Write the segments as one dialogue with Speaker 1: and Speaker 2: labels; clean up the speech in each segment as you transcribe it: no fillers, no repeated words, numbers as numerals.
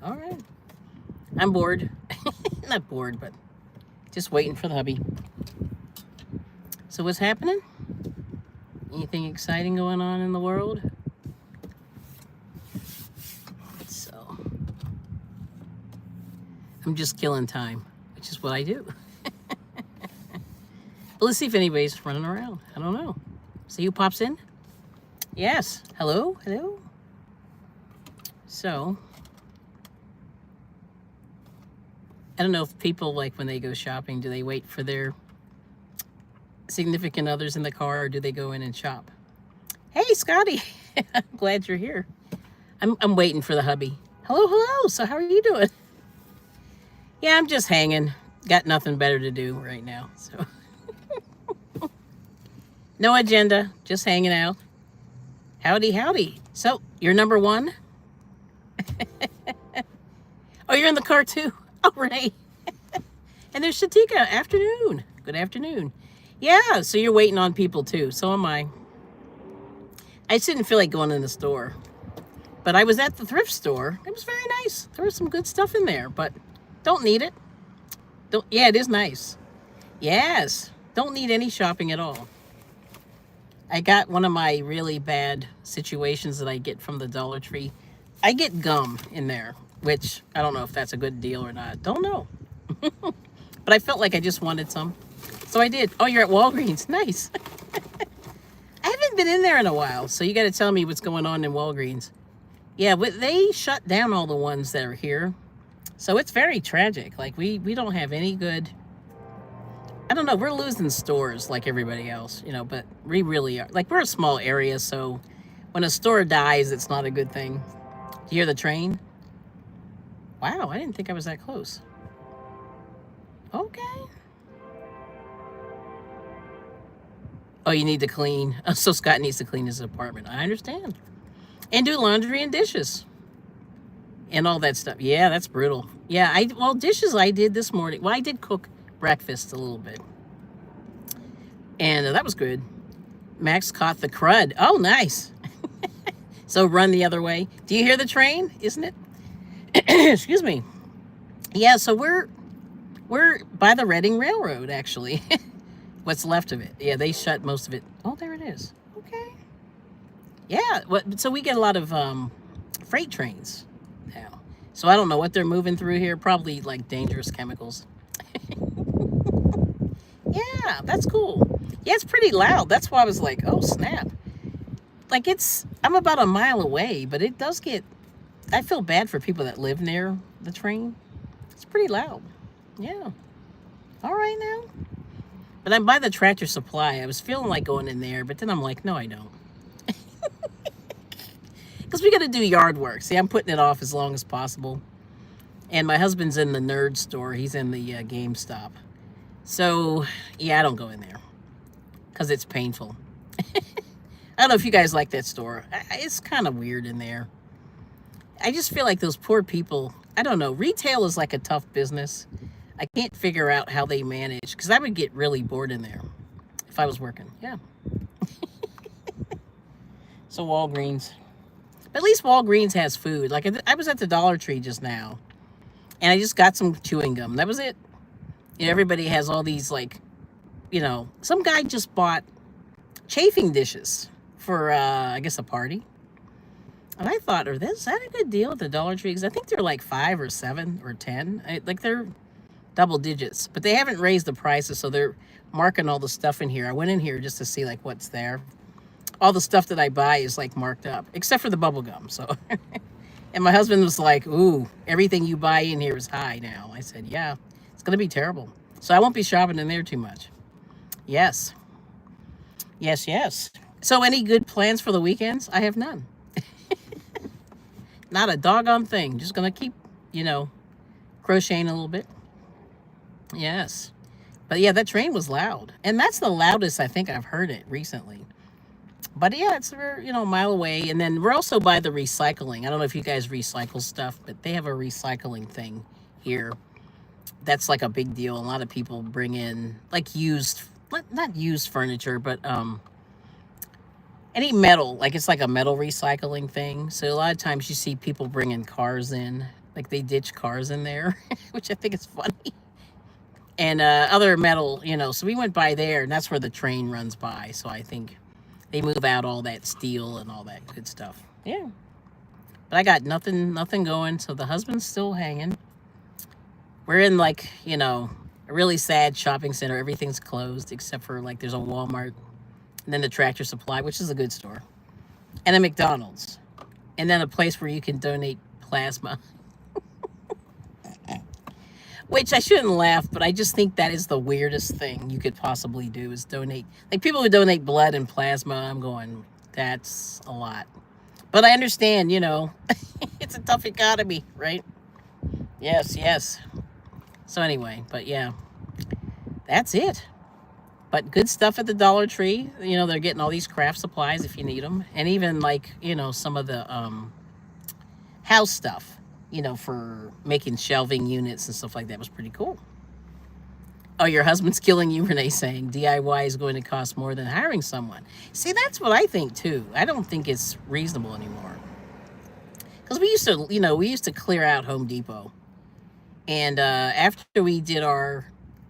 Speaker 1: All right. I'm bored. Not bored, but just waiting for the hubby. So what's happening? Anything exciting going on in the world? So I'm just killing time, which is what I do. But let's see if anybody's running around. I don't know. See who pops in? Yes. Hello? Hello? So I don't know if people, like, when they go shopping, do they wait for their significant others in the car, or do they go in and shop? Hey, Scotty. I'm glad you're here. I'm waiting for the hubby. Hello, hello. So how are you doing? Yeah, I'm just hanging. Got nothing better to do right now. So no agenda, just hanging out. Howdy, howdy. So you're number one? Oh, you're in the car too? Oh, right. And there's Shatika. Afternoon. Good afternoon. Yeah, so you're waiting on people too. So am I. I just didn't feel like going in the store. But I was at the thrift store. It was very nice. There was some good stuff in there, but don't need it. Don't. Yeah, it is nice. Yes. Don't need any shopping at all. I got one of my really bad situations that I get from the Dollar Tree. I get gum in there, which I don't know if that's a good deal or not. Don't know. But I felt like I just wanted some. So I did. Oh, you're at Walgreens. Nice. I haven't been in there in a while, so you got to tell me what's going on in Walgreens. Yeah, but they shut down all the ones that are here. So it's very tragic. Like, we don't have any good... I don't know, we're losing stores like everybody else, but we really are. Like, we're a small area, so when a store dies, it's not a good thing. Do you hear the train? Wow, I didn't think I was that close. Okay. Oh, you need to clean. So Scott needs to clean his apartment. I understand. And do laundry and dishes. And all that stuff. Yeah, that's brutal. Yeah, dishes I did this morning. Well, I did cook breakfast a little bit. And that was good. Max caught the crud. Oh, nice. So run the other way. Do you hear the train? Isn't it? Excuse me. Yeah, so we're by the Reading Railroad, actually. What's left of it. Yeah, they shut most of it. Oh, there it is. Okay. Yeah, so we get a lot of freight trains now. So I don't know what they're moving through here. Probably like dangerous chemicals. Yeah, that's cool. Yeah, it's pretty loud. That's why I was like, oh, snap. Like, I'm about a mile away, but it does get... I feel bad for people that live near the train. It's pretty loud. Yeah. All right now. But I'm by the Tractor Supply. I was feeling like going in there, but then I'm like, no, I don't. Because we got to do yard work. See, I'm putting it off as long as possible. And my husband's in the nerd store. He's in the GameStop. So, yeah, I don't go in there. Because it's painful. I don't know if you guys like that store. It's kind of weird in there. I just feel like those poor people... I don't know. Retail is like a tough business. I can't figure out how they manage, because I would get really bored in there if I was working. Yeah. So Walgreens. But at least Walgreens has food. Like, I was at the Dollar Tree just now, and I just got some chewing gum. That was it. Everybody has all these, like, some guy just bought chafing dishes for, I guess, a party. And I thought, is that a good deal at the Dollar Tree? Because I think they're like 5 or 7 or 10. Like, they're double digits, but they haven't raised the prices, so they're marking all the stuff in here. I went in here just to see, like, what's there. All the stuff that I buy is, like, marked up, except for the bubble gum. So, and my husband was like, ooh, everything you buy in here is high now. I said, yeah, it's going to be terrible. So I won't be shopping in there too much. Yes. Yes, yes. So any good plans for the weekends? I have none. Not a doggone thing. Just going to keep, crocheting a little bit. Yes. But yeah, that train was loud. And that's the loudest I think I've heard it recently. But yeah, it's a mile away. And then we're also by the recycling. I don't know if you guys recycle stuff, but they have a recycling thing here. That's like a big deal. A lot of people bring in like not used furniture, but any metal. Like, it's like a metal recycling thing. So a lot of times you see people bringing cars in Like they ditch cars in there, which I think is funny. And other metal, So we went by there, and that's where the train runs by. So I think they move out all that steel and all that good stuff. Yeah. But I got nothing going. So the husband's still hanging. We're in a really sad shopping center. Everything's closed except for there's a Walmart, and then the Tractor Supply, which is a good store, and a McDonald's, and then a place where you can donate plasma. Which I shouldn't laugh, but I just think that is the weirdest thing you could possibly do is donate. Like people who donate blood and plasma, I'm going, that's a lot. But I understand, it's a tough economy, right? Yes. So anyway, but yeah, that's it. But good stuff at the Dollar Tree. They're getting all these craft supplies if you need them. And even some of the house stuff. For making shelving units and stuff like that was pretty cool. Oh, your husband's killing you, Renee, saying DIY is going to cost more than hiring someone. See, that's what I think, too. I don't think it's reasonable anymore. Because we used to clear out Home Depot. And after we did I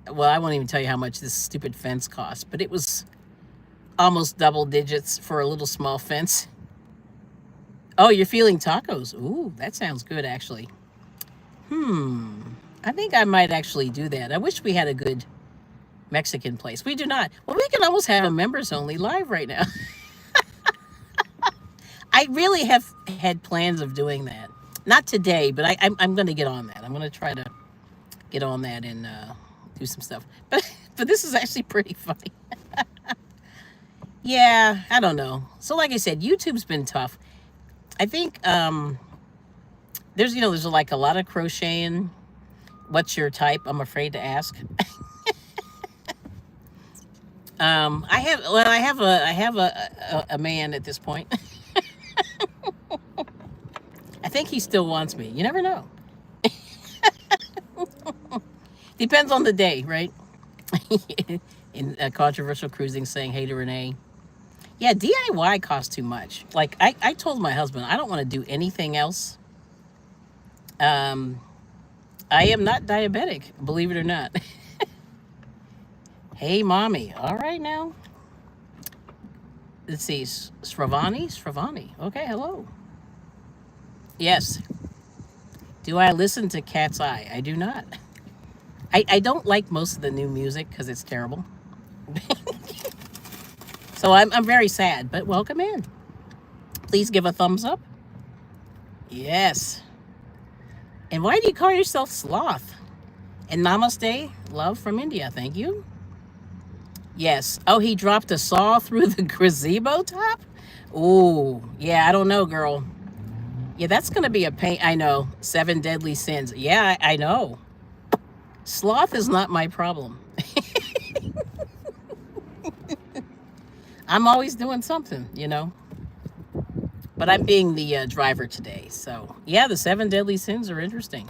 Speaker 1: won't even tell you how much this stupid fence cost, but it was almost double digits for a little small fence. Oh, you're feeling tacos. Ooh, that sounds good, actually. I think I might actually do that. I wish we had a good Mexican place. We do not. Well, we can almost have a members only live right now. I really have had plans of doing that. Not today, but I'm going to get on that. I'm going to try to get on that and do some stuff. But this is actually pretty funny. Yeah, I don't know. So like I said, YouTube's been tough. I think there's a lot of crocheting. What's your type? I'm afraid to ask. I have a man at this point. I think he still wants me. You never know. Depends on the day, right? In controversial cruising, saying hey to Renee. Yeah, DIY costs too much. Like I told my husband, I don't want to do anything else. I am not diabetic, believe it or not. Hey, mommy. All right now. Let's see. Sravani. Okay, hello. Yes. Do I listen to Cat's Eye? I do not. I don't like most of the new music because it's terrible. So I'm very sad, but welcome in. Please give a thumbs up. Yes. And why do you call yourself Sloth? And namaste, love from India. Thank you. Yes. Oh, he dropped a saw through the gazebo top? Ooh, yeah, I don't know, girl. Yeah, that's going to be a pain. I know. 7 deadly sins. Yeah, I know. Sloth is not my problem. I'm always doing something, But I'm being the driver today. So, yeah, the 7 deadly sins are interesting.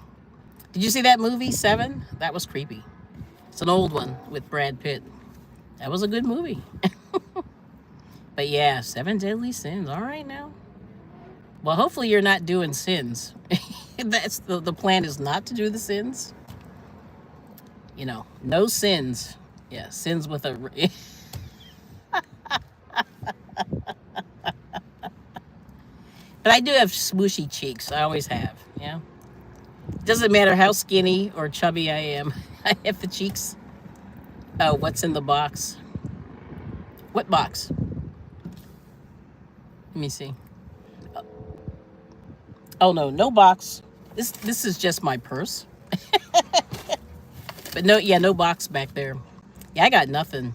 Speaker 1: Did you see that movie, 7? That was creepy. It's an old one with Brad Pitt. That was a good movie. But yeah, 7 deadly sins. All right now. Well, hopefully you're not doing sins. That's the plan is not to do the sins. No sins. Yeah, sins with a... But I do have swooshy cheeks. I always have, yeah. Doesn't matter how skinny or chubby I am. I have the cheeks. Oh, what's in the box? What box? Let me see. Oh, no box. This is just my purse. But no box back there. Yeah, I got nothing.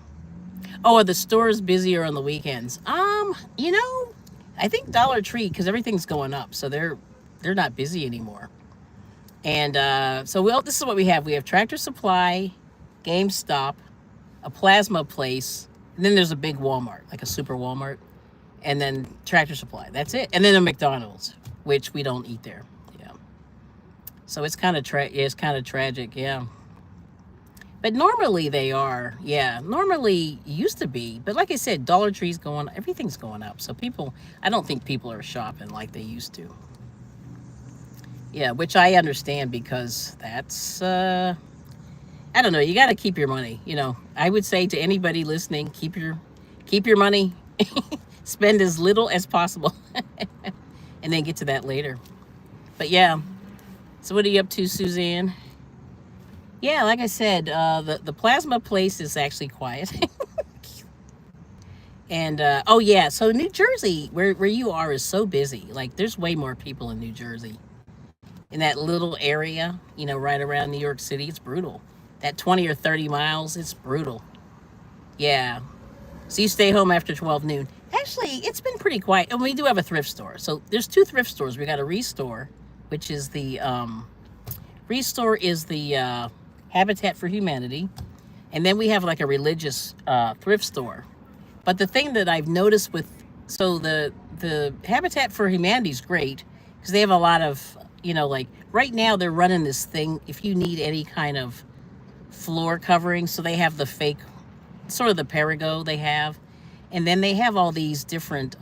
Speaker 1: Oh, are the stores busier on the weekends? I think Dollar Tree, because everything's going up, so they're not busy anymore. And this is what we have. We have Tractor Supply, GameStop, a plasma place, and then there's a big Walmart, like a super Walmart, and then Tractor Supply. That's it. And then a McDonald's, which we don't eat there. Yeah. So it's kind of tragic. Yeah. But normally they are, yeah. Normally used to be, but like I said, Dollar Tree's everything's going up. So I don't think people are shopping like they used to. Yeah, which I understand because that's I don't know, you got to keep your money, you know. I would say to anybody listening, keep your money. Spend as little as possible and then get to that later. But yeah. So what are you up to, Suzanne? Yeah, like I said, the plasma place is actually quiet. And oh yeah, so New Jersey, where you are, is so busy. Like there's way more people in New Jersey. In that little area, you know, right around New York City, it's brutal. That 20 or 30 miles, it's brutal. Yeah. So you stay home after 12 noon. Actually, it's been pretty quiet. And we do have a thrift store. So there's two thrift stores. We got a Restore, which is the Restore is the Habitat for Humanity. And then we have like a religious thrift store. But the thing that I've noticed with so the Habitat for Humanity is great because they have a lot of, you know, like right now they're running this thing if you need any kind of floor covering, so they have the fake sort of the Perigo they have, and then they have all these different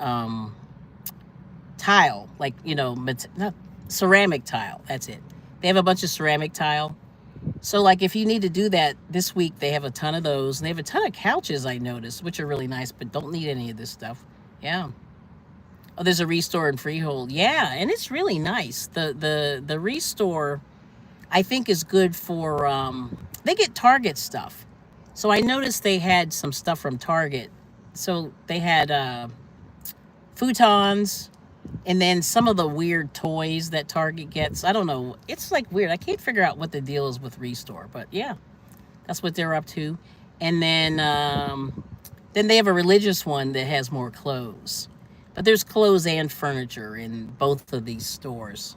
Speaker 1: tile, like, you know, not ceramic tile, that's it. They have a bunch of ceramic tile. So like if you need to do that this week, they have a ton of those, and they have a ton of couches I noticed, which are really nice, but don't need any of this stuff. Yeah. Oh, there's a Restore in Freehold. Yeah, and it's really nice. The Restore I think is good for they get Target stuff. So I noticed they had some stuff from Target. So they had futons, and then some of the weird toys that Target gets. I don't know. It's like weird. I can't figure out what the deal is with Restore, but yeah, that's what they're up to. And then they have a religious one that has more clothes. But there's clothes and furniture in both of these stores.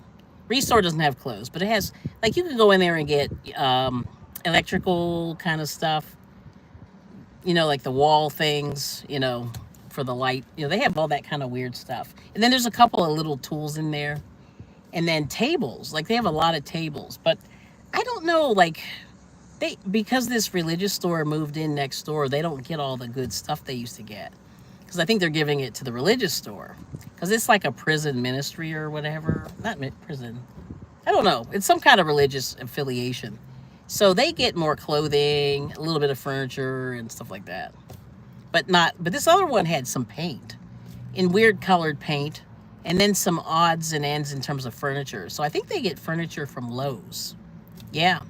Speaker 1: Restore doesn't have clothes, but it has, like, you can go in there and get electrical kind of stuff, you know, like the wall things, you know, for the light. You know, they have all that kind of weird stuff. And then there's a couple of little tools in there. And then tables, like they have a lot of tables. But I don't know, like, because this religious store moved in next door, they don't get all the good stuff they used to get. Because I think they're giving it to the religious store. Because it's like a prison ministry or whatever. Not prison. I don't know. It's some kind of religious affiliation. So they get more clothing, a little bit of furniture and stuff like that. But this other one had some paint. In weird colored paint. And then some odds and ends in terms of furniture. So I think they get furniture from Lowe's. Yeah.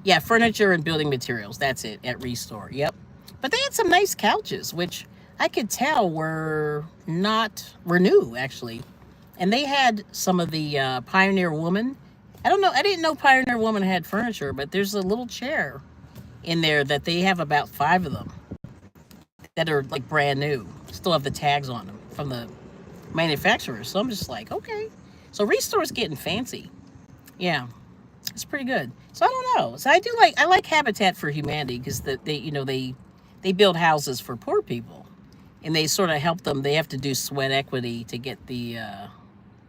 Speaker 1: Yeah, furniture and building materials. That's it, at Restore. Yep. But they had some nice couches, which I could tell were new, actually. And they had some of the Pioneer Woman. I don't know. I didn't know Pioneer Woman had furniture, but there's a little chair in there that they have about 5 of them that are like brand new. Still have the tags on them from the manufacturers. So I'm just like, okay. So Restore's getting fancy. Yeah, it's pretty good. So I don't know. So I like Habitat for Humanity because they build houses for poor people, and they sort of help them. They have to do sweat equity to get the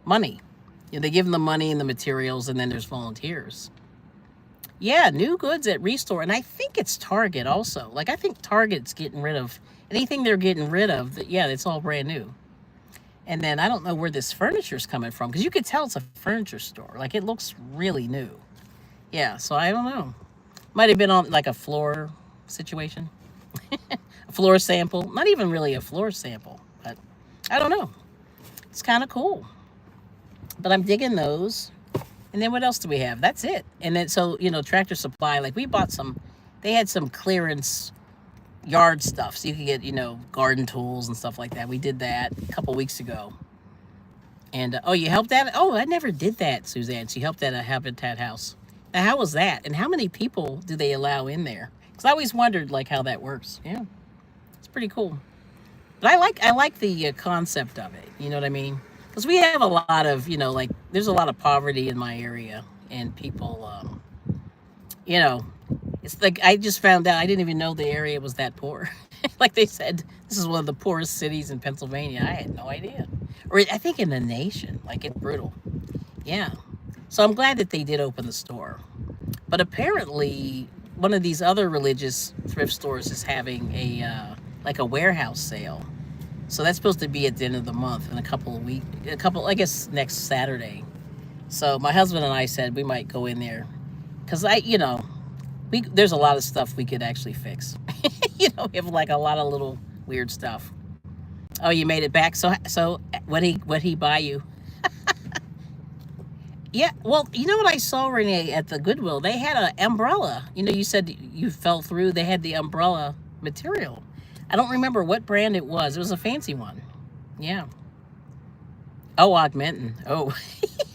Speaker 1: money. You know, they give them the money and the materials, and then there's volunteers. Yeah, new goods at Restore, and I think it's Target also. Like, I think Target's getting rid of anything they're getting rid of. Yeah, it's all brand new. And then I don't know where this furniture's coming from, because you could tell it's a furniture store. Like, it looks really new. Yeah, so I don't know. Might have been on like a floor situation. A floor sample. Not even really a floor sample, but I don't know. It's kind of cool. But I'm digging those. And then what else do we have? That's it. And then, so, Tractor Supply, like we bought they had some clearance yard stuff. So you could get, garden tools and stuff like that. We did that a couple weeks ago. And, you helped at it? Oh, I never did that, Suzanne. So you helped at a Habitat house. Now, how was that? And how many people do they allow in there? Because I always wondered, like, how that works. Yeah, it's pretty cool. But I like the concept of it. You know what I mean? Because we have a lot of, there's a lot of poverty in my area. And people, it's like I just found out. I didn't even know the area was that poor. Like they said, this is one of the poorest cities in Pennsylvania. I had no idea. Or I think in the nation. Like, it's brutal. Yeah. So I'm glad that they did open the store. But apparently, one of these other religious thrift stores is having a warehouse sale. So that's supposed to be at the end of the month in a couple, I guess next Saturday. So my husband and I said we might go in there because there's a lot of stuff we could actually fix. We have like a lot of little weird stuff. Oh, you made it back. So what he buy you? Yeah, well, you know what I saw, Renee, at the Goodwill? They had an umbrella. You said you fell through. They had the umbrella material. I don't remember what brand it was. It was a fancy one. Yeah. Oh, Augmentin. Oh,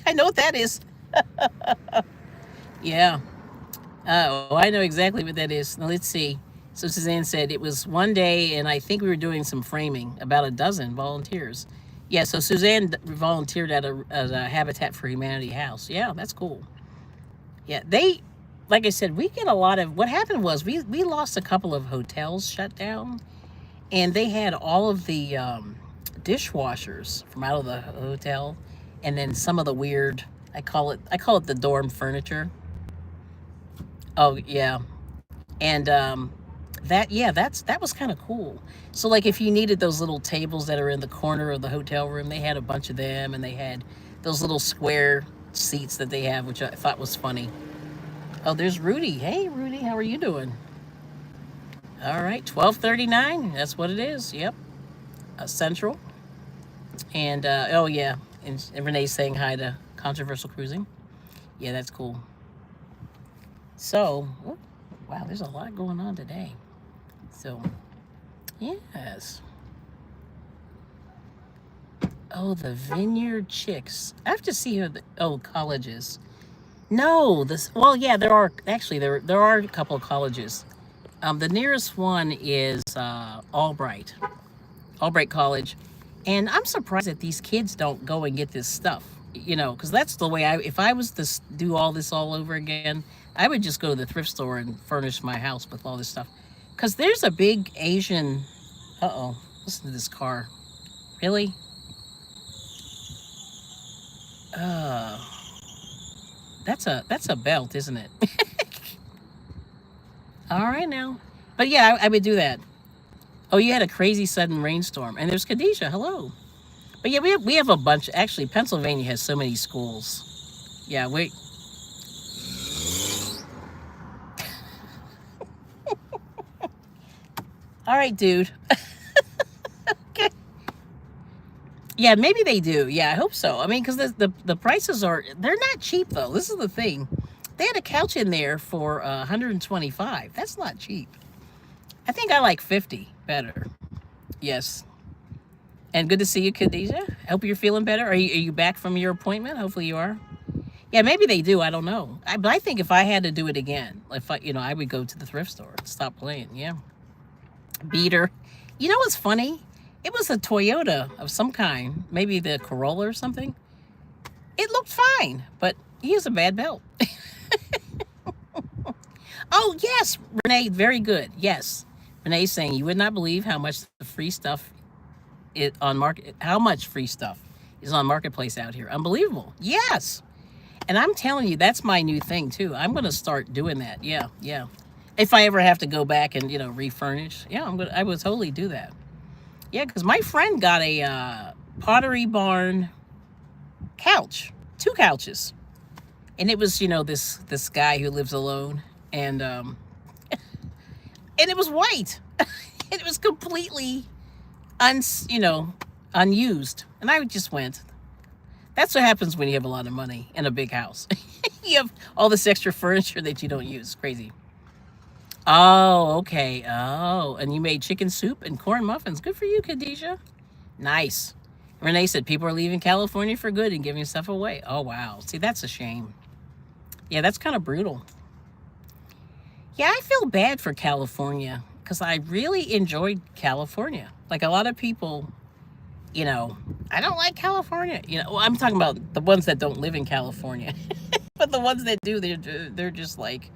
Speaker 1: I know what that is. Yeah. Oh, I know exactly what that is. Now, let's see. So Suzanne said it was one day, and I think we were doing some framing, about a dozen volunteers. Yeah, so Suzanne volunteered at a Habitat for Humanity house. Yeah, that's cool. Yeah, like I said, we get a lot of, what happened was we lost a couple of hotels shut down, and they had all of the dishwashers from out of the hotel, and then some of the weird, I call it the dorm furniture. Oh, yeah. And that was kind of cool. So like if you needed those little tables that are in the corner of the hotel room, they had a bunch of them, and they had those little square seats that they have, which I thought was funny. Oh, there's Rudy. Hey, Rudy, how are you doing? All right, 12:39. That's what it is. Yep, Central. And oh yeah, and Renee's saying hi to Controversial Cruising. Yeah, that's cool. So, oh, wow, there's a lot going on today. So, yes. Oh, the Vineyard Chicks. I have to see who colleges. No, well, yeah, there are a couple of colleges. The nearest one is Albright College. And I'm surprised that these kids don't go and get this stuff, because that's the way if I was to do all this all over again, I would just go to the thrift store and furnish my house with all this stuff. Because there's a big Asian, uh-oh, listen to this car. Really? Uh, that's a belt, isn't it? All right now. But yeah, I would do that. Oh, you had a crazy sudden rainstorm. And there's Khadijah. Hello. But yeah, we have a bunch. Actually, Pennsylvania has so many schools. Yeah, we. All right, dude. Okay. Yeah, maybe they do. Yeah, I hope so. I mean, because the prices they're not cheap though. This is the thing. They had a couch in there for 125. That's not cheap. I think I like 50 better. Yes. And good to see you, Khadijah. I hope you're feeling better. Are you back from your appointment? Hopefully you are. Yeah, maybe they do. I don't know. But I think if I had to do it again, I would go to the thrift store and stop playing. Yeah. Beater. You know what's funny? It was a Toyota of some kind, maybe the Corolla or something. It looked fine, but he has a bad belt. Oh, yes, Renee, very good. Yes. Renee's saying you would not believe how much the free stuff how much free stuff is on Marketplace out here. Unbelievable. Yes. And I'm telling you, that's my new thing too. I'm going to start doing that. Yeah, yeah. If I ever have to go back and, refurnish, yeah, I would totally do that. Yeah, because my friend got a Pottery Barn couch, 2 couches. And it was, this guy who lives alone. And and it was white. It was completely unused. And I just went, that's what happens when you have a lot of money in a big house. You have all this extra furniture that you don't use. It's crazy. Oh, okay. Oh, and you made chicken soup and corn muffins. Good for you, Khadijah. Nice. Renee said people are leaving California for good and giving stuff away. Oh, wow. See, that's a shame. Yeah, that's kind of brutal. Yeah, I feel bad for California because I really enjoyed California. Like a lot of people, I don't like California. Well, I'm talking about the ones that don't live in California. But the ones that do, they're just like,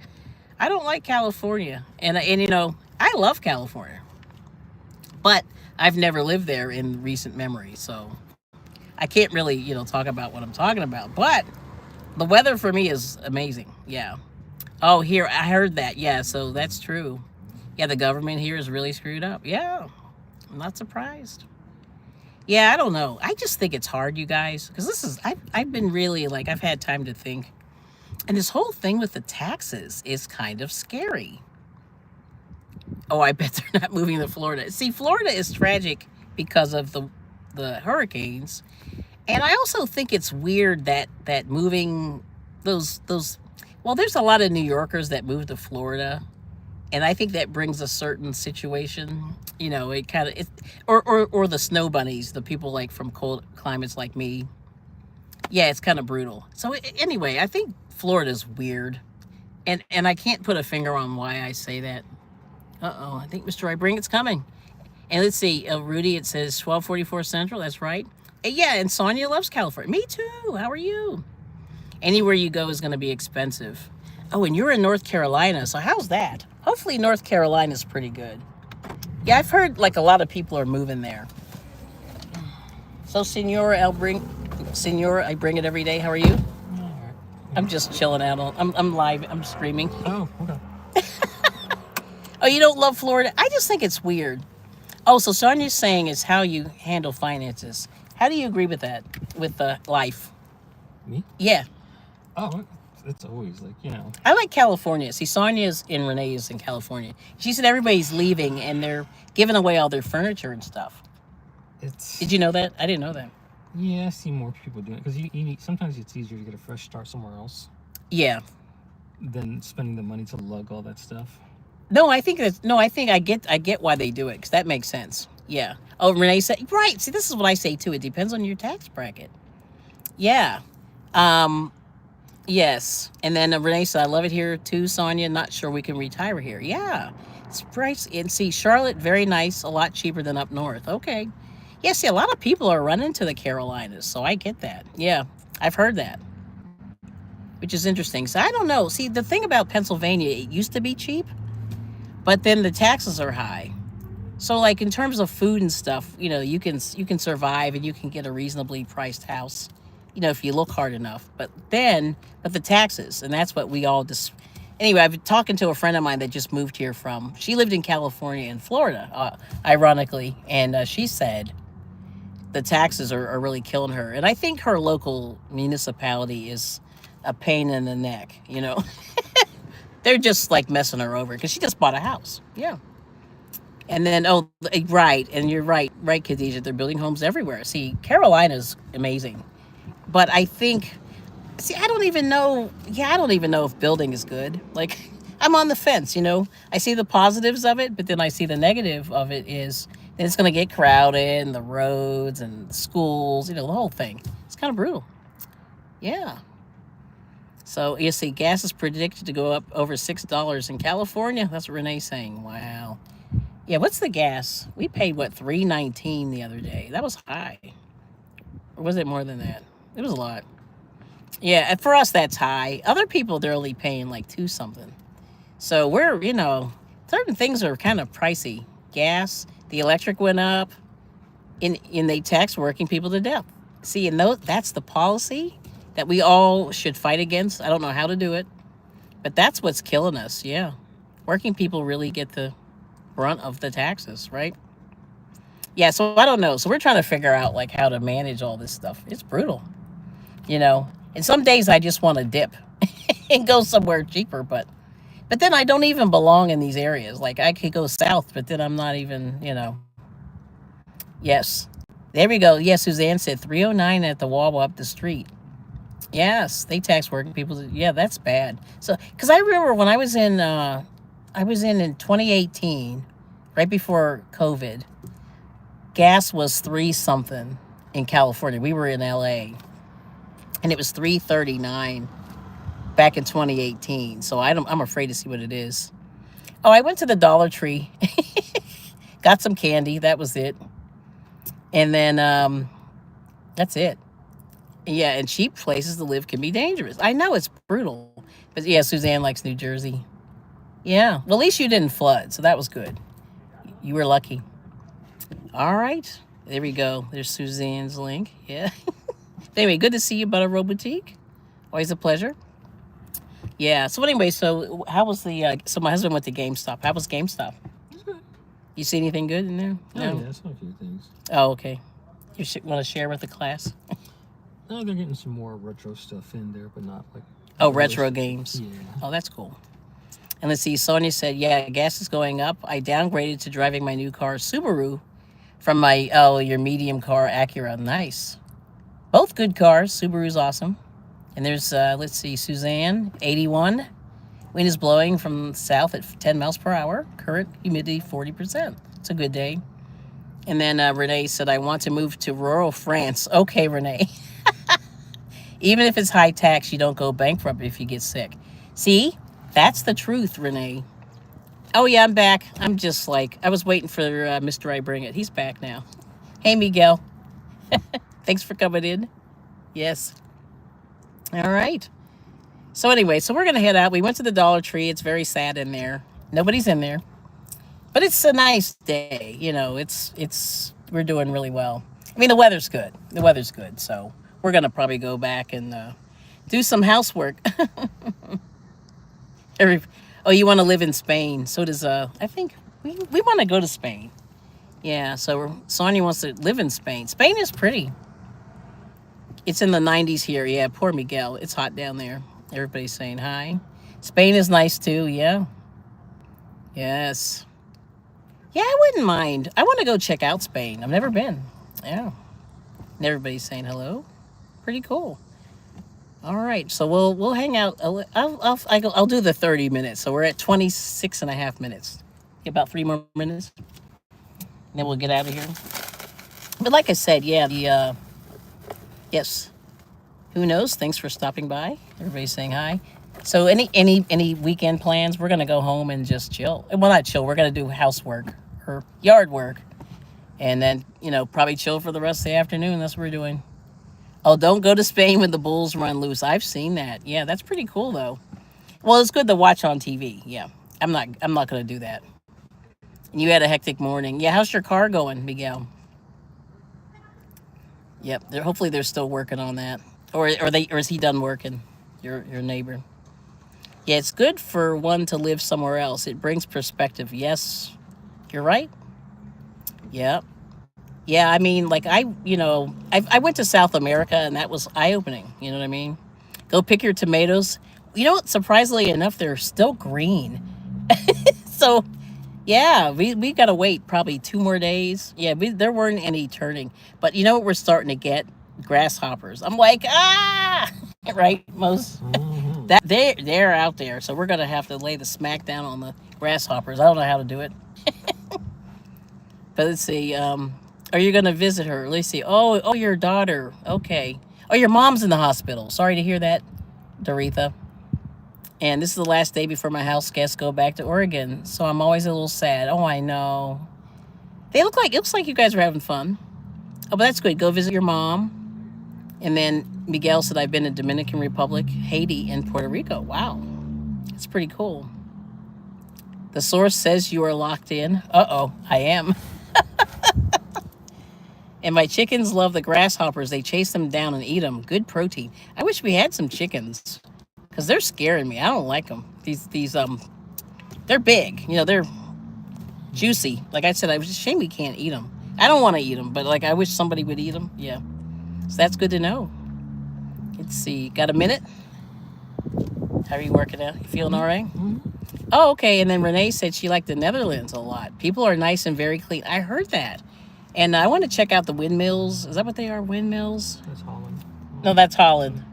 Speaker 1: I don't like California. And I love California. But I've never lived there in recent memory. So I can't really, talk about what I'm talking about. But the weather for me is amazing. Yeah. Oh, here, I heard that. Yeah, so that's true. Yeah, the government here is really screwed up. Yeah, I'm not surprised. Yeah, I don't know. I just think it's hard, you guys, because I've been really like I've had time to think, and this whole thing with the taxes is kind of scary. Oh, I bet they're not moving to Florida. See, Florida is tragic because of the hurricanes, and I also think it's weird that moving those well, there's a lot of New Yorkers that move to Florida, and I think that brings a certain situation. You know, it kind of it or the snow bunnies, the people like from cold climates like me. Yeah, it's kind of brutal. So anyway, I think Florida's weird, and I can't put a finger on why I say that. Uh-oh, I think Mr. IBringit's coming. And let's see, Rudy, it says 1244 Central. That's right. Yeah, and Sonia loves California. Me too. How are you? Anywhere you go is going to be expensive. Oh, and you're in North Carolina, so how's that? Hopefully North Carolina's pretty good. Yeah, I've heard like a lot of people are moving there. So, Senora, I bring it every day. How are you?
Speaker 2: All right.
Speaker 1: I'm just chilling out. I'm live. I'm streaming.
Speaker 2: Oh, okay.
Speaker 1: Oh, you don't love Florida? I just think it's weird. Oh, so Sonia's saying is how you handle finances. How do you agree with that? With life?
Speaker 2: Me?
Speaker 1: Yeah.
Speaker 2: Oh, it's always like, you know.
Speaker 1: I like California. See, Sonia's in Renee's in California. She said everybody's leaving and they're giving away all their furniture and stuff.
Speaker 2: It's.
Speaker 1: Did you know that? I didn't know that.
Speaker 2: Yeah, I see more people doing it because you need, sometimes it's easier to get a fresh start somewhere else
Speaker 1: Yeah.
Speaker 2: than spending the money to lug all that stuff.
Speaker 1: No, I think that's no. I think I get why they do it because that makes sense. Yeah. Oh, Renee said right. See, this is what I say too. It depends on your tax bracket. Yeah. Um. Yes. And then Renee said, I love it here too, Sonia. Not sure we can retire here. Yeah. It's price. And see, Charlotte, very nice. A lot cheaper than up north. Okay. Yeah, see, a lot of people are running to the Carolinas, so I get that. Yeah, I've heard that, which is interesting. So I don't know. See, the thing about Pennsylvania, it used to be cheap, but then the taxes are high. So, like in terms of food and stuff, you know, you can survive and you can get a reasonably priced house, you know, if you look hard enough. But the taxes, and that's what we all just. Anyway, I've been talking to a friend of mine that just moved here from. She lived in California and Florida, ironically, and she said the taxes are really killing her. And I think her local municipality is a pain in the neck, you know. They're just like messing her over because she just bought a house. Yeah. And then, oh, right. And you're right, Khadijah. They're building homes everywhere. See, Carolina's amazing. But I think, see, I don't even know. Yeah, I don't even know if building is good. Like, I'm on the fence, you know. I see the positives of it, but then I see the negative of it is then it's going to get crowded and the roads and the schools, you know, the whole thing. It's kind of brutal. Yeah. So you see, gas is predicted to go up over $6 in California. That's what Renee's saying. Wow. Yeah, what's the gas? We paid what, $3.19 the other day. That was high. Or was it more than that? It was a lot. Yeah, and for us that's high. Other people they're only paying like two something. So we're, you know, certain things are kind of pricey. Gas, the electric went up, and they tax working people to death. See, and that's the policy that we all should fight against. I don't know how to do it, but that's what's killing us. Yeah, working people really get the brunt of the taxes, right? Yeah, so I don't know. So we're trying to figure out like how to manage all this stuff. It's brutal, you know. And some days I just want to dip and go somewhere cheaper, but then I don't even belong in these areas. Like I could go south, but then I'm not even, you know. Yes. There we go. Yes, Suzanne said 309 at the Wawa up the street. Yes, they tax working people. Yeah, that's bad. So, because I remember when I was in 2018, right before COVID, gas was three something in California. We were in LA, and it was 339 back in 2018. So I'm afraid to see what it is. Oh, I went to the Dollar Tree, got some candy. That was it, and then that's it. Yeah, and cheap places to live can be dangerous. I know it's brutal, but yeah, Suzanne likes New Jersey. Yeah, well, at least you didn't flood, so that was good. You were lucky. All right, there we go. There's Suzanne's link. Yeah. Anyway, good to see you, Butter Row Boutique. Always a pleasure. Yeah. So anyway, so how was the? So my husband went to GameStop. How was GameStop?
Speaker 2: It's good.
Speaker 1: You see anything good in there?
Speaker 2: Oh,
Speaker 1: No.
Speaker 2: yeah, I saw a few things.
Speaker 1: Oh, okay. You want to share with the class?
Speaker 2: No, they're getting some more retro stuff in there, but not like.
Speaker 1: Oh, retro games.
Speaker 2: Yeah.
Speaker 1: Oh, that's cool. And let's see. Sonia said, "Yeah, gas is going up. I downgraded to driving my new car, Subaru, from my your medium car, Acura. Nice. Both good cars. Subaru's awesome." And there's let's see, Suzanne, 81. Wind is blowing from south at 10 miles per hour. Current humidity 40%. It's a good day. And then Renee said, "I want to move to rural France." Okay, Renee. Even if it's high tax, you don't go bankrupt if you get sick. See, that's the truth, Renee. Oh yeah, I'm back. I'm just like, I was waiting for Mr. IBringit. He's back now. Hey, Miguel. Thanks for coming in. Yes. All right. So anyway, so we're going to head out. We went to the Dollar Tree. It's very sad in there. Nobody's in there. But it's a nice day. You know, we're doing really well. I mean, the weather's good. The weather's good. So we're going to probably go back and do some housework. Oh, you want to live in Spain. So does, I think we want to go to Spain. Yeah, so Sonia wants to live in Spain. Spain is pretty. It's in the 90s here. Yeah, poor Miguel. It's hot down there. Everybody's saying hi. Spain is nice too. Yeah. Yes. Yeah, I wouldn't mind. I want to go check out Spain. I've never been. Yeah. And everybody's saying hello. Pretty cool. All right, so we'll hang out. I'll do the 30 minutes. So we're at 26 and a half minutes. About 3 more minutes. And then we'll get out of here. But like I said, yeah, yes. Who knows? Thanks for stopping by. Everybody's saying hi. So any weekend plans? We're gonna go home and just chill. Well, not chill. We're gonna do housework or yard work, and then probably chill for the rest of the afternoon. That's what we're doing. Oh, don't go to Spain when the bulls run loose. I've seen that. Yeah, that's pretty cool though. Well, it's good to watch on TV. Yeah, I'm not gonna do that. And you had a hectic morning. Yeah, how's your car going, Miguel? Yep. Hopefully they're still working on that. Or is he done working? Your neighbor. Yeah, it's good for one to live somewhere else. It brings perspective. Yes, you're right. Yeah. Yeah, I mean, like I went to South America and that was eye-opening. You know what I mean? Go pick your tomatoes. You know what? Surprisingly enough, they're still green. So, yeah, we got to wait probably 2 more days. Yeah, there weren't any turning. But you know what we're starting to get? Grasshoppers. I'm like, right, most that they're out there, so we're gonna have to lay the smack down on the grasshoppers. I don't know how to do it. But let's see, are you gonna visit her? Let's see. Oh, your daughter. Okay. Oh, your mom's in the hospital. Sorry to hear that, Doretha. And this is the last day before my house guests go back to Oregon, so I'm always a little sad. Oh, I know. It looks like you guys are having fun. Oh, but that's good. Go visit your mom. And then Miguel said, I've been in Dominican Republic, Haiti, and Puerto Rico. Wow. That's pretty cool. The source says you are locked in. Uh-oh, I am. And my chickens love the grasshoppers. They chase them down and eat them. Good protein. I wish we had some chickens because they're scaring me. I don't like them. They're big. They're juicy. Like I said, I was ashamed we can't eat them. I don't want to eat them, but like I wish somebody would eat them. Yeah. So that's good to know. Let's see. Got a minute? How are you working out? You feeling all right?
Speaker 2: Mm-hmm.
Speaker 1: Oh, okay. And then Renee said she liked the Netherlands a lot. People are nice and very clean. I heard that. And I want to check out the windmills. Is that what they are? Windmills?
Speaker 2: That's Holland.
Speaker 1: No, that's Holland.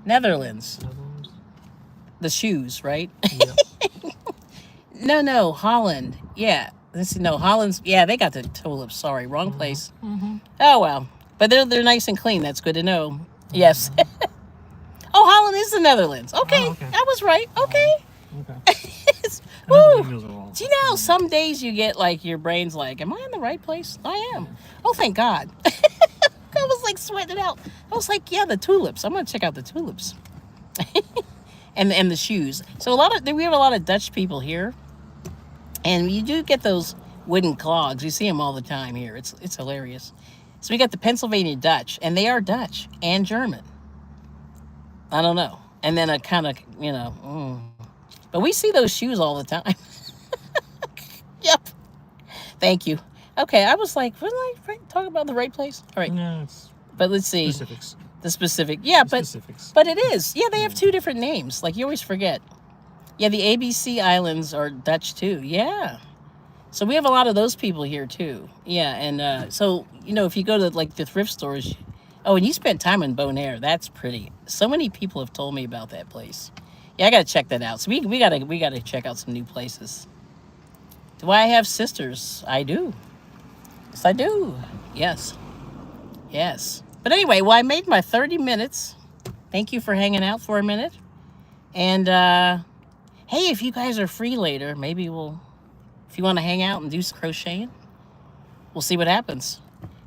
Speaker 1: Netherlands.
Speaker 2: Netherlands.
Speaker 1: The shoes, right?
Speaker 2: Yeah.
Speaker 1: No, Holland. Yeah. Let's see. No, Holland's. Yeah, they got the tulips. Sorry, wrong place.
Speaker 2: Mm-hmm.
Speaker 1: Oh, well. But they're nice and clean. That's good to know. Yes. Oh, Holland is the Netherlands. Okay.
Speaker 2: Oh, okay.
Speaker 1: I was right. Okay.
Speaker 2: Okay.
Speaker 1: Woo. Do you know how some days you get like your brain's like, am I in the right place? I am. Oh, thank God. I was like sweating it out. I was like, yeah, the tulips. I'm going to check out the tulips. and the shoes. So we have a lot of Dutch people here. And you do get those wooden clogs. You see them all the time here. It's hilarious. So we got the Pennsylvania Dutch, and they are Dutch and German. I don't know. And then a kind of, But we see those shoes all the time. Yep. Thank you. Okay, I was like, wasn't I talking about the right place? All right,
Speaker 2: No, it's
Speaker 1: but let's see.
Speaker 2: specifics.
Speaker 1: The specific. Yeah,
Speaker 2: Specifics.
Speaker 1: but it is. Yeah, they have two different names. Like you always forget. Yeah, the ABC Islands are Dutch too. Yeah. So we have a lot of those people here too. Yeah, and so if you go to like the thrift stores, oh, and you spent time in Bonaire. That's pretty. So many people have told me about that place. Yeah, I gotta check that out. So we gotta check out some new places. Do I have sisters? I do. Yes, I do. Yes, yes. But anyway, well, I made my 30 minutes. Thank you for hanging out for a minute. And hey, if you guys are free later, maybe if you want to hang out and do some crocheting, we'll see what happens.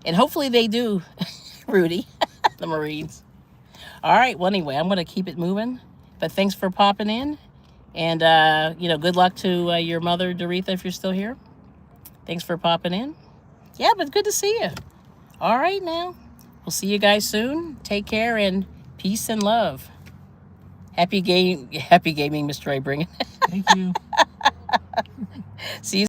Speaker 1: And hopefully they do, Rudy, the Marines. All right, well, anyway, I'm going to keep it moving. But thanks for popping in. And, good luck to your mother, Doretha, if you're still here. Thanks for popping in. Yeah, but good to see you. All right, now. We'll see you guys soon. Take care and peace and love. Happy gaming, Mr. IBringit.
Speaker 2: Thank you.
Speaker 1: See you